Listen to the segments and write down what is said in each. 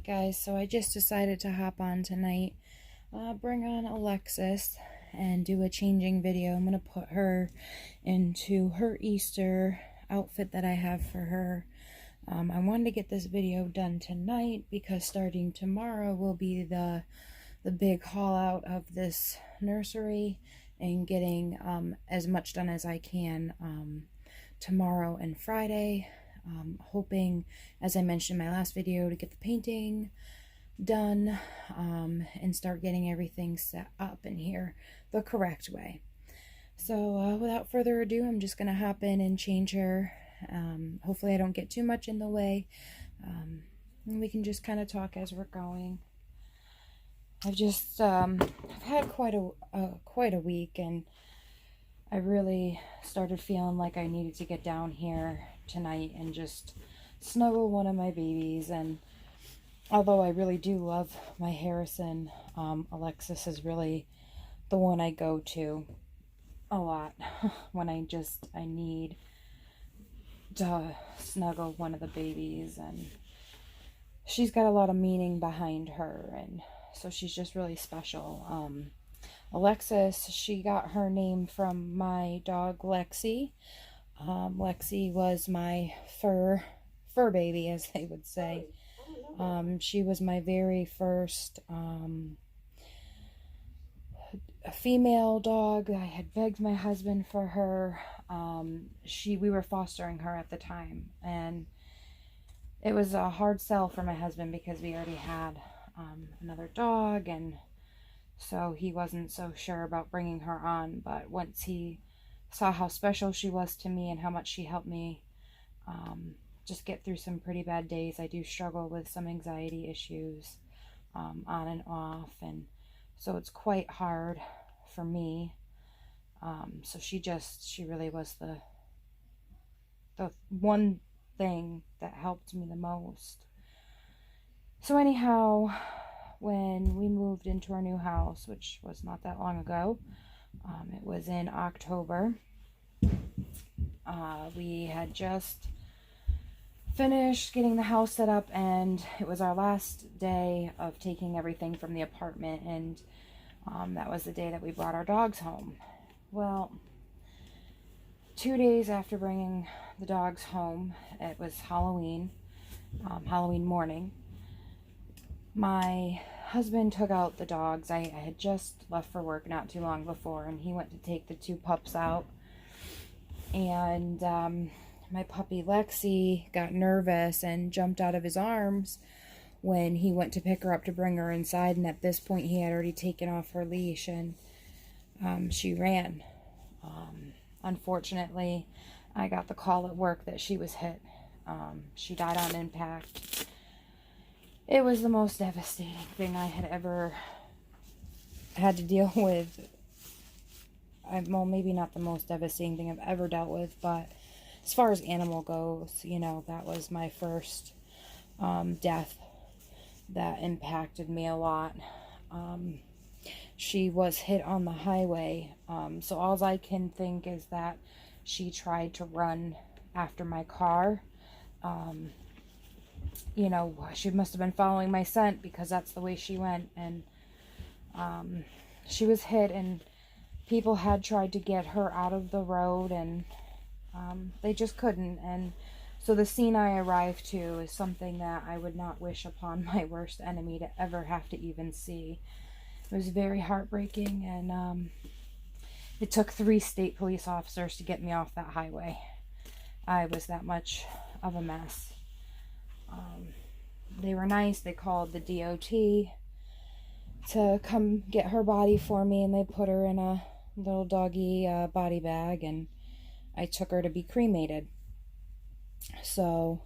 Guys, so I just decided to hop on tonight, bring on Alexis, and do a changing video. I'm going to put her into her Easter outfit that I have for her. I wanted to get this video done tonight because starting tomorrow will be the big haul out of this nursery and getting as much done as I can tomorrow and Friday. Hoping, as I mentioned in my last video, to get the painting done and start getting everything set up in here the correct way. So without further ado, I'm just going to hop in and change her. Hopefully I don't get too much in the way, and we can just kind of talk as we're going. I've had quite a week, and I really started feeling like I needed to get down here tonight and just snuggle one of my babies. And although I really do love my Harrison, Alexis is really the one I go to a lot when I need to snuggle one of the babies. And she's got a lot of meaning behind her, and so she's just really special. Alexis, she got her name from my dog Lexi. Lexi was my fur baby, as they would say. She was my very first female dog. I had begged my husband for her. We were fostering her at the time, and it was a hard sell for my husband because we already had another dog, and so he wasn't so sure about bringing her on. But once he saw how special she was to me and how much she helped me just get through some pretty bad days. I do struggle with some anxiety issues on and off, and so it's quite hard for me. So she really was the one thing that helped me the most. So anyhow, when we moved into our new house, which was not that long ago, it was in October, we had just finished getting the house set up, and it was our last day of taking everything from the apartment, and that was the day that we brought our dogs home. Well, 2 days after bringing the dogs home, it was Halloween morning. My husband took out the dogs. I had just left for work not too long before, and he went to take the two pups out. And my puppy Lexi got nervous and jumped out of his arms when he went to pick her up to bring her inside. And at this point, he had already taken off her leash, and she ran. Unfortunately, I got the call at work that she was hit. She died on impact. It was the most devastating thing I had ever had to deal with. Well, maybe not the most devastating thing I've ever dealt with, but as far as animal goes, that was my first death that impacted me a lot. She was hit on the highway, so all I can think is that she tried to run after my car. She must have been following my scent, because that's the way she went. And she was hit, and people had tried to get her out of the road, and they just couldn't. And so the scene I arrived to is something that I would not wish upon my worst enemy to ever have to even see. It was very heartbreaking, and it took 3 state police officers to get me off that highway. I was that much of a mess. They were nice. They called the DOT to come get her body for me, and they put her in a little doggy body bag, and I took her to be cremated. So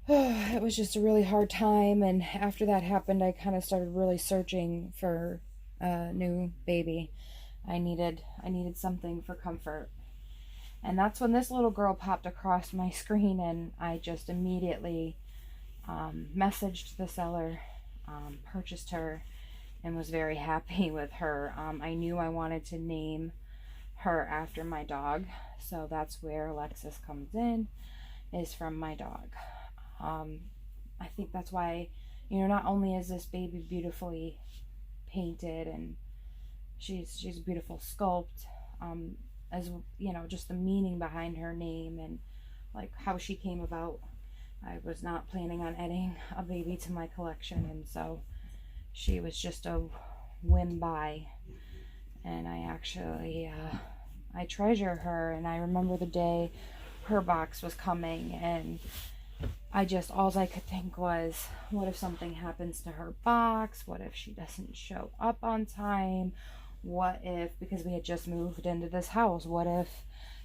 it was just a really hard time, and after that happened, I kind of started really searching for a new baby. I needed something for comfort. And that's when this little girl popped across my screen, and I just immediately messaged the seller, purchased her, and was very happy with her. I knew I wanted to name her after my dog, so that's where Alexis comes in, is from my dog. I think that's why, not only is this baby beautifully painted and she's a beautiful sculpt, as just the meaning behind her name and like how she came about. I was not planning on adding a baby to my collection, and so she was just a whim by. And I actually I treasure her, and I remember the day her box was coming, and all I could think was, what if something happens to her box? What if she doesn't show up on time? What if, because we had just moved into this house, what if,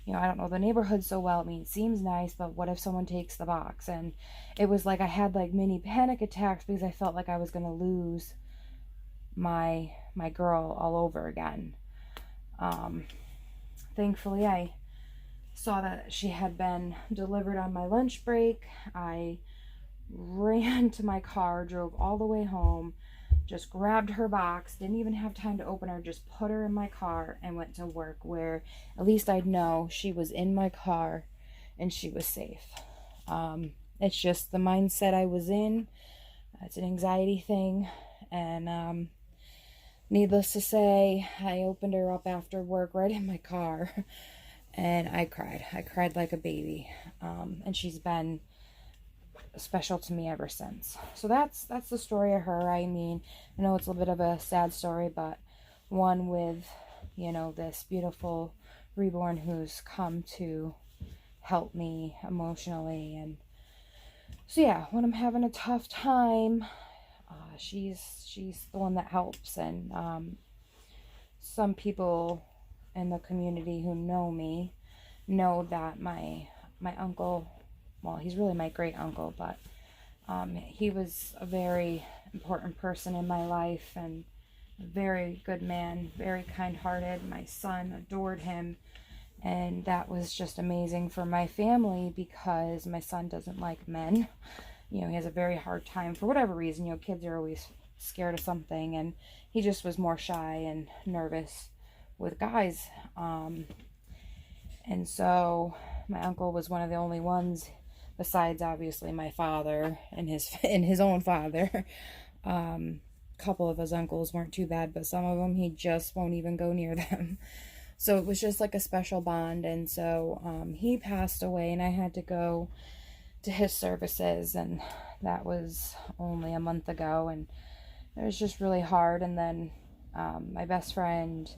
I don't know the neighborhood so well. I mean, it seems nice, but what if someone takes the box? And it was like I had like mini panic attacks because I felt like I was going to lose my girl all over again. Thankfully, I saw that she had been delivered on my lunch break. I ran to my car, drove all the way home, just grabbed her box, didn't even have time to open her, just put her in my car and went to work, where at least I'd know she was in my car and she was safe. It's just the mindset I was in. It's an anxiety thing, and needless to say, I opened her up after work right in my car, and I cried like a baby, and she's been special to me ever since. So that's the story of her. I mean, I know it's a little bit of a sad story, but one with, this beautiful reborn who's come to help me emotionally. And so yeah, when I'm having a tough time, she's the one that helps. And some people in the community who know me know that my uncle, well, he's really my great uncle, but he was a very important person in my life and a very good man, very kind-hearted. My son adored him, and that was just amazing for my family because my son doesn't like men. He has a very hard time for whatever reason. Kids are always scared of something, and he just was more shy and nervous with guys. And so my uncle was one of the only ones, besides obviously my father and his own father. Couple of his uncles weren't too bad, but some of them he just won't even go near them. So it was just like a special bond. And so he passed away, and I had to go to his services, and that was only a month ago, and it was just really hard. And then my best friend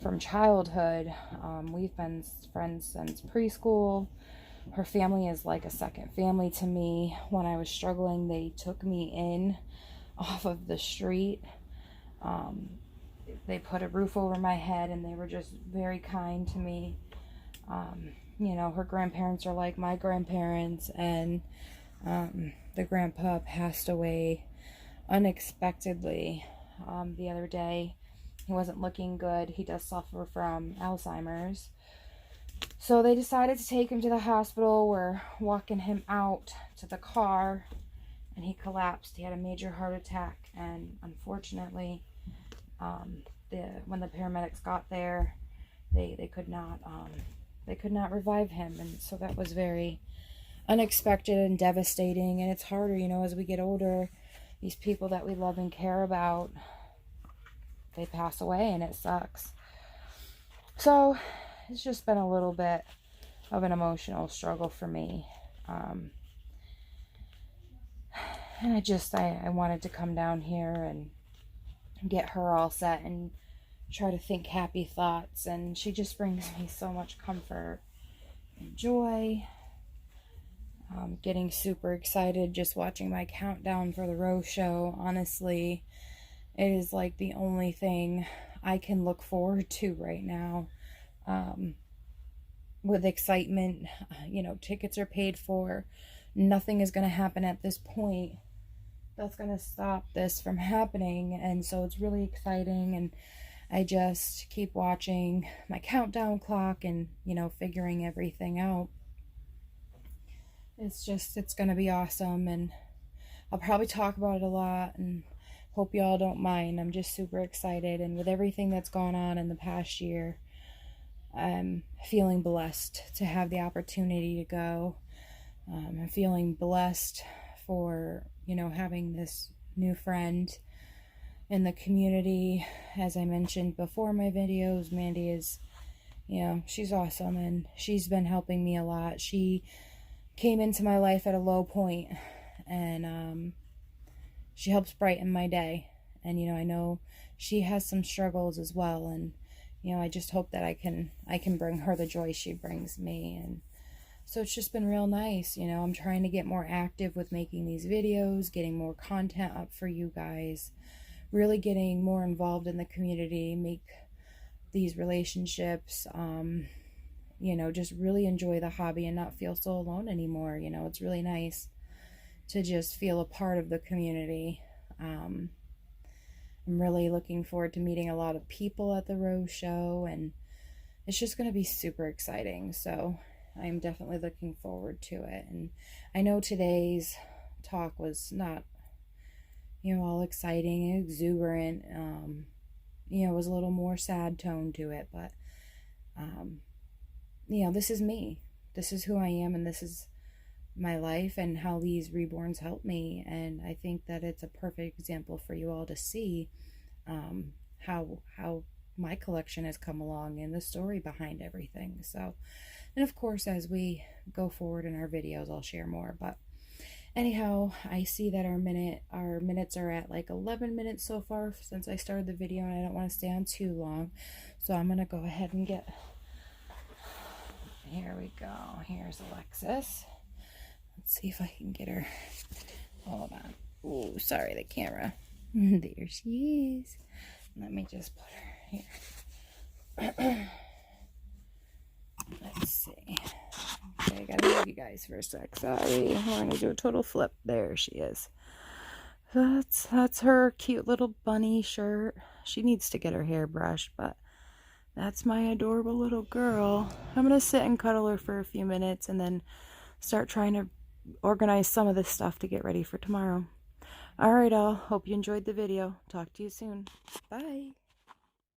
from childhood, we've been friends since preschool. Her family is like a second family to me. When I was struggling, they took me in off of the street. They put a roof over my head, and they were just very kind to me. Her grandparents are like my grandparents, and the grandpa passed away unexpectedly the other day. He wasn't looking good. He does suffer from Alzheimer's. So they decided to take him to the hospital. We're walking him out to the car, and he collapsed. He had a major heart attack, and unfortunately, when the paramedics got there, they could not revive him, and so that was very unexpected and devastating. And it's harder, as we get older, these people that we love and care about, they pass away, and it sucks. So it's just been a little bit of an emotional struggle for me. And I wanted to come down here and get her all set and try to think happy thoughts. And she just brings me so much comfort and joy. Getting super excited just watching my countdown for the Rose Show. Honestly, it is like the only thing I can look forward to right now. With excitement, tickets are paid for. Nothing is going to happen at this point that's going to stop this from happening. And so it's really exciting. And I just keep watching my countdown clock and, figuring everything out. It's going to be awesome. And I'll probably talk about it a lot, and hope y'all don't mind. I'm just super excited. And with everything that's gone on in the past year, I'm feeling blessed to have the opportunity to go. I'm feeling blessed for you know, having this new friend in the community. As I mentioned before in my videos, Mandy is, you know, she's awesome, and she's been helping me a lot. She came into my life at a low point, and she helps brighten my day. And, you know, I know she has some struggles as well, and, you know, I just hope that I can bring her the joy she brings me. And so it's just been real nice. You know, I'm trying to get more active with making these videos, getting more content up for you guys, really getting more involved in the community, make these relationships, you know, just really enjoy the hobby and not feel so alone anymore. You know, it's really nice to just feel a part of the community. I'm really looking forward to meeting a lot of people at the Rose Show, and it's just going to be super exciting. So I'm definitely looking forward to it. And I know today's talk was not, you know, all exciting and exuberant. You know, it was a little more sad tone to it, but, you know, this is me. This is who I am, and this is my life and how these reborns help me. And I think that it's a perfect example for you all to see how my collection has come along and the story behind everything. So, and of course, as we go forward in our videos, I'll share more. But anyhow, I see that our minutes are at like 11 minutes so far since I started the video, and I don't want to stay on too long. So I'm going to go ahead and get, here we go. Here's Alexis. Let's see if I can get her. Hold on. Oh, sorry, the camera. There she is. Let me just put her here. Let's see. Okay, I gotta move you guys for a sec. Sorry. We're gonna do a total flip. There she is. That's her cute little bunny shirt. She needs to get her hair brushed, but that's my adorable little girl. I'm gonna sit and cuddle her for a few minutes and then start trying to organize some of this stuff to get ready for tomorrow. Alright, all. Hope you enjoyed the video. Talk to you soon. Bye.